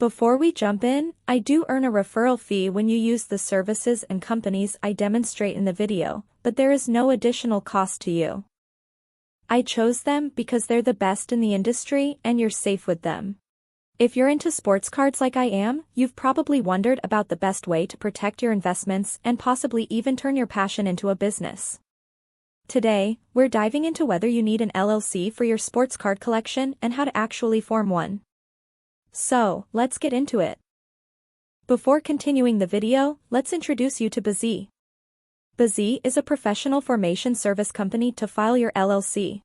Before we jump in, I do earn a referral fee when you use the services and companies I demonstrate in the video, but there is no additional cost to you. I chose them because they're the best in the industry and you're safe with them. If you're into sports cards like I am, you've probably wondered about the best way to protect your investments and possibly even turn your passion into a business. Today, we're diving into whether you need an LLC for your sports card collection and how to actually form one. So, let's get into it. Before continuing the video, let's introduce you to Bazy. Bazy is a professional formation service company to file your LLC.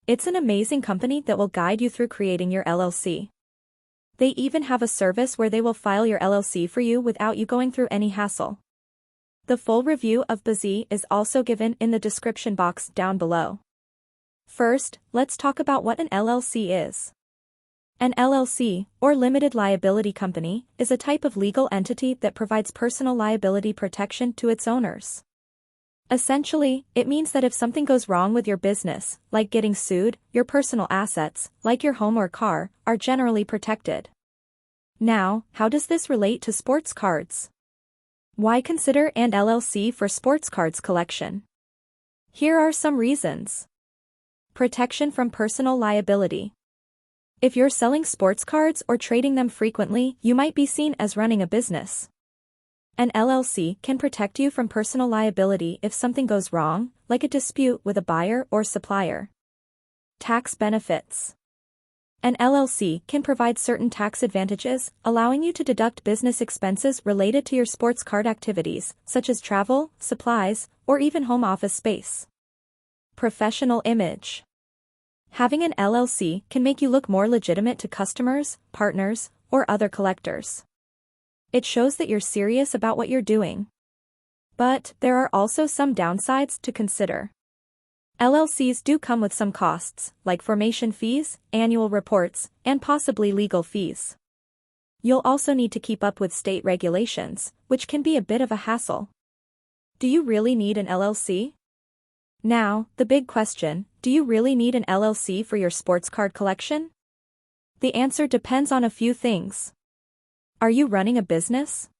It's an amazing company that will guide you through creating your LLC. They even have a service where they will file your LLC for you without you going through any hassle. The full review of Bazy is also given in the description box down below. First, let's talk about what an LLC is. An LLC, or limited liability company, is a type of legal entity that provides personal liability protection to its owners. Essentially, it means that if something goes wrong with your business, like getting sued, your personal assets, like your home or car, are generally protected. Now, how does this relate to sports cards? Why consider an LLC for sports cards collection? Here are some reasons. Protection from personal liability. If you're selling sports cards or trading them frequently, you might be seen as running a business. An LLC can protect you from personal liability if something goes wrong, like a dispute with a buyer or supplier. Tax benefits. An LLC can provide certain tax advantages, allowing you to deduct business expenses related to your sports card activities, such as travel, supplies, or even home office space. Professional image. Having an LLC can make you look more legitimate to customers, partners, or other collectors. It shows that you're serious about what you're doing. But there are also some downsides to consider. LLCs do come with some costs, like formation fees, annual reports, and possibly legal fees. You'll also need to keep up with state regulations, which can be a bit of a hassle. Do you really need an LLC? Now, the big question, do you really need an LLC for your sports card collection? The answer depends on a few things. Are you running a business?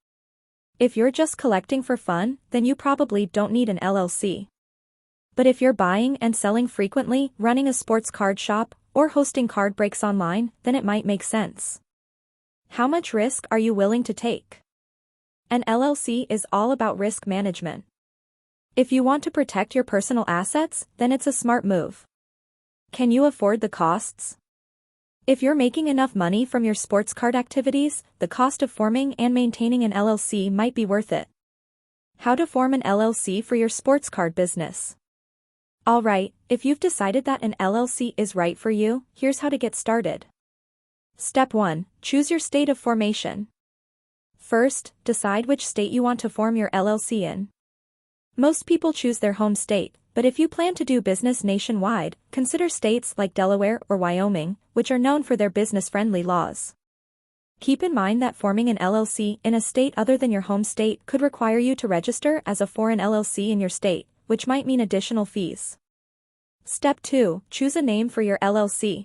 If you're just collecting for fun, then you probably don't need an LLC. But if you're buying and selling frequently, running a sports card shop, or hosting card breaks online, then it might make sense. How much risk are you willing to take? An LLC is all about risk management. If you want to protect your personal assets, then it's a smart move. Can you afford the costs? If you're making enough money from your sports card activities, the cost of forming and maintaining an LLC might be worth it. How to form an LLC for your sports card business. Alright, if you've decided that an LLC is right for you, here's how to get started. Step 1. Choose your state of formation. First, decide which state you want to form your LLC in. Most people choose their home state, but if you plan to do business nationwide, consider states like Delaware or Wyoming, which are known for their business-friendly laws. Keep in mind that forming an LLC in a state other than your home state could require you to register as a foreign LLC in your state, which might mean additional fees. Step 2. Choose a name for your LLC.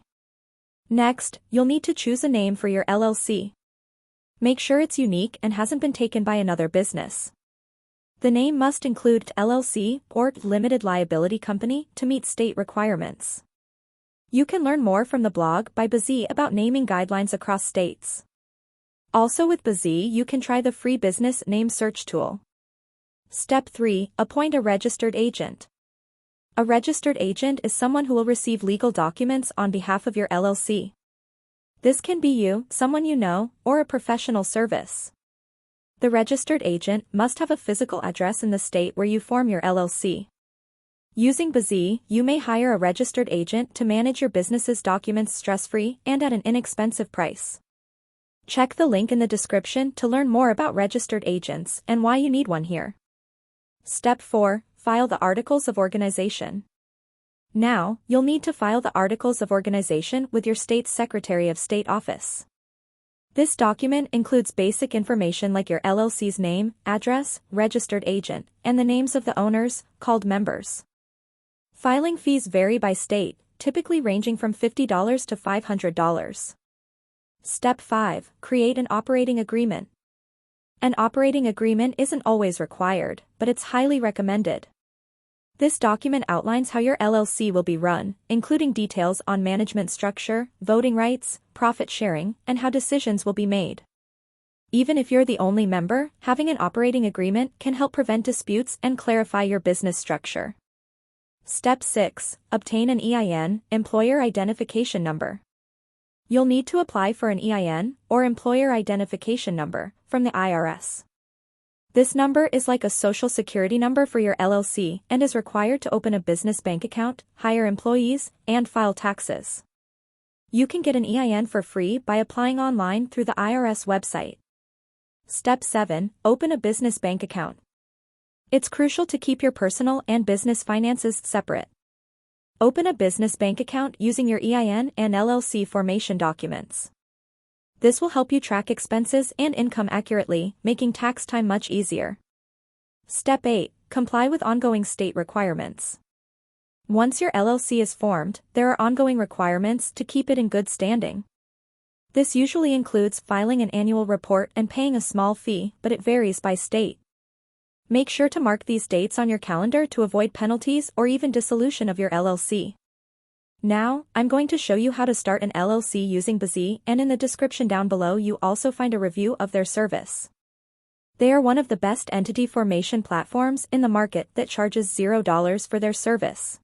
Next, you'll need to choose a name for your LLC. Make sure it's unique and hasn't been taken by another business. The name must include LLC or limited liability company to meet state requirements. You can learn more from the blog by Bazy about naming guidelines across states. Also with Bazy, you can try the free business name search tool. Step 3. Appoint a registered agent. A registered agent is someone who will receive legal documents on behalf of your LLC. This can be you, someone you know, or a professional service. The registered agent must have a physical address in the state where you form your LLC. Using Bazy, you may hire a registered agent to manage your business's documents stress-free and at an inexpensive price. Check the link in the description to learn more about registered agents and why you need one here. Step 4. File the Articles of Organization. Now, you'll need to file the Articles of Organization with your state's Secretary of State office. This document includes basic information like your LLC's name, address, registered agent, and the names of the owners, called members. Filing fees vary by state, typically ranging from $50 to $500. Step 5. Create an operating agreement. An operating agreement isn't always required, but it's highly recommended. This document outlines how your LLC will be run, including details on management structure, voting rights, profit sharing, and how decisions will be made. Even if you're the only member, having an operating agreement can help prevent disputes and clarify your business structure. Step 6. Obtain an EIN, Employer Identification Number. You'll need to apply for an EIN, or Employer Identification Number, from the IRS. This number is like a social security number for your LLC and is required to open a business bank account, hire employees, and file taxes. You can get an EIN for free by applying online through the IRS website. Step 7. Open a business bank account. It's crucial to keep your personal and business finances separate. Open a business bank account using your EIN and LLC formation documents. This will help you track expenses and income accurately, making tax time much easier. Step 8. Comply with ongoing state requirements. Once your LLC is formed, there are ongoing requirements to keep it in good standing. This usually includes filing an annual report and paying a small fee, but it varies by state. Make sure to mark these dates on your calendar to avoid penalties or even dissolution of your LLC. Now, I'm going to show you how to start an LLC using Bazy, and in the description down below you also find a review of their service. They are one of the best entity formation platforms in the market that charges $0 for their service.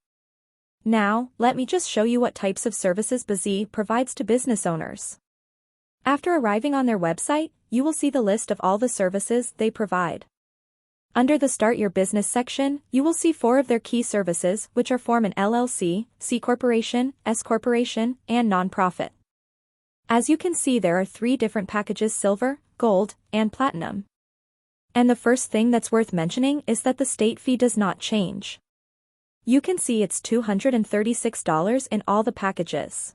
Now, let me just show you what types of services Bazy provides to business owners. After arriving on their website, you will see the list of all the services they provide. Under the Start Your Business section, you will see 4 of their key services, which are form an LLC, C Corporation, S Corporation, and Nonprofit. As you can see, there are 3 different packages: Silver, Gold, and Platinum. And the first thing that's worth mentioning is that the state fee does not change. You can see it's $236 in all the packages.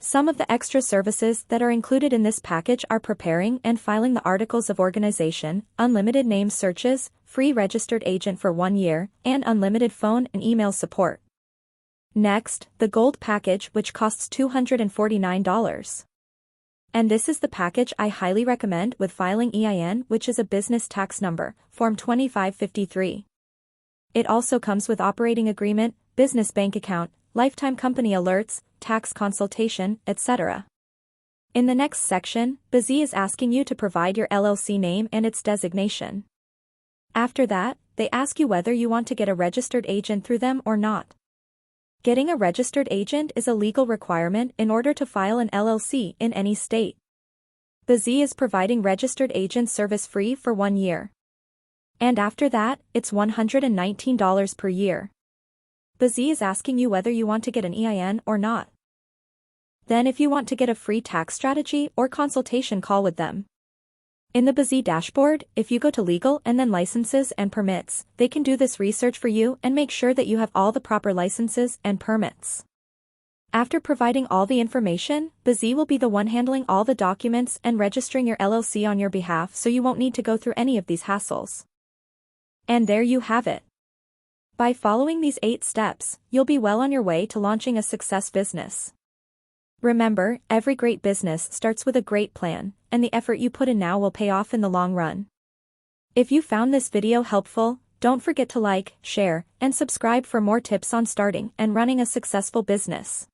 Some of the extra services that are included in this package are preparing and filing the articles of organization, unlimited name searches, free registered agent for 1 year, and unlimited phone and email support. Next, the Gold package, which costs $249. And this is the package I highly recommend, with filing EIN, which is a business tax number, Form 2553. It also comes with operating agreement, business bank account, lifetime company alerts, tax consultation, etc. In the next section, Bazy is asking you to provide your LLC name and its designation. After that, they ask you whether you want to get a registered agent through them or not. Getting a registered agent is a legal requirement in order to file an LLC in any state. Bazy is providing registered agent service free for 1 year. And after that, it's $119 per year. Bazy is asking you whether you want to get an EIN or not. Then if you want to get a free tax strategy or consultation call with them. In the Bazy dashboard, if you go to Legal and then Licenses and Permits, they can do this research for you and make sure that you have all the proper licenses and permits. After providing all the information, Bazy will be the one handling all the documents and registering your LLC on your behalf, so you won't need to go through any of these hassles. And there you have it. By following these 8 steps, you'll be well on your way to launching a success business. Remember, every great business starts with a great plan, and the effort you put in now will pay off in the long run. If you found this video helpful, don't forget to like, share, and subscribe for more tips on starting and running a successful business.